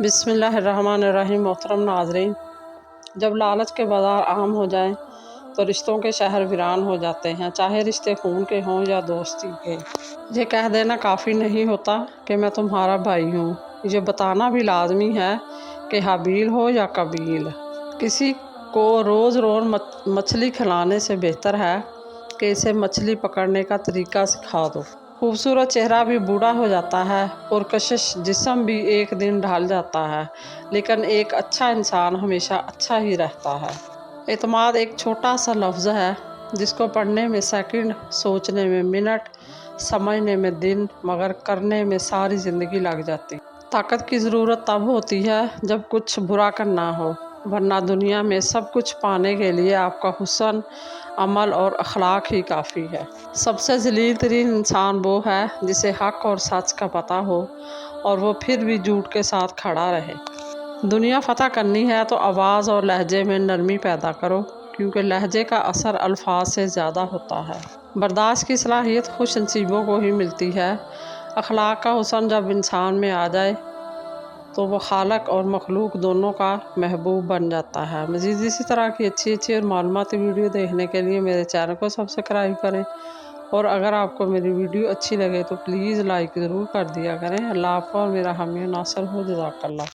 بسم اللہ الرحمن الرحیم۔ محترم ناظرین، جب لالچ کے بازار عام ہو جائیں تو رشتوں کے شہر ویران ہو جاتے ہیں، چاہے رشتے خون کے ہوں یا دوستی کے۔ یہ کہہ دینا کافی نہیں ہوتا کہ میں تمہارا بھائی ہوں، یہ بتانا بھی لازمی ہے کہ حابیل ہو یا قابیل۔ کسی کو روز روز مچھلی کھلانے سے بہتر ہے کہ اسے مچھلی پکڑنے کا طریقہ سکھا دو۔ خوبصورت چہرہ بھی بوڑھا ہو جاتا ہے، پرکشش جسم بھی ایک دن ڈھل جاتا ہے، لیکن ایک اچھا انسان ہمیشہ اچھا ہی رہتا ہے۔ اعتماد ایک چھوٹا سا لفظ ہے جس کو پڑھنے میں سیکنڈ، سوچنے میں منٹ، سمجھنے میں دن، مگر کرنے میں ساری زندگی لگ جاتی۔ طاقت کی ضرورت تب ہوتی ہے جب کچھ برا کرنا ہو، ورنہ دنیا میں سب کچھ پانے کے لیے آپ کا حسن، عمل اور اخلاق ہی کافی ہے۔ سب سے ذلیل ترین انسان وہ ہے جسے حق اور سچ کا پتہ ہو اور وہ پھر بھی جھوٹ کے ساتھ کھڑا رہے۔ دنیا فتح کرنی ہے تو آواز اور لہجے میں نرمی پیدا کرو، کیونکہ لہجے کا اثر الفاظ سے زیادہ ہوتا ہے۔ برداشت کی صلاحیت خوش نصیبوں کو ہی ملتی ہے۔ اخلاق کا حسن جب انسان میں آ جائے تو وہ خالق اور مخلوق دونوں کا محبوب بن جاتا ہے۔ مزید اسی طرح کی اچھی اور معلوماتی ویڈیو دیکھنے کے لیے میرے چینل کو سبسکرائب کریں، اور اگر آپ کو میری ویڈیو اچھی لگے تو پلیز لائک ضرور کر دیا کریں۔ اللہ آپ کو اور میرا حامی و ناصر ہو۔ جزاک اللہ۔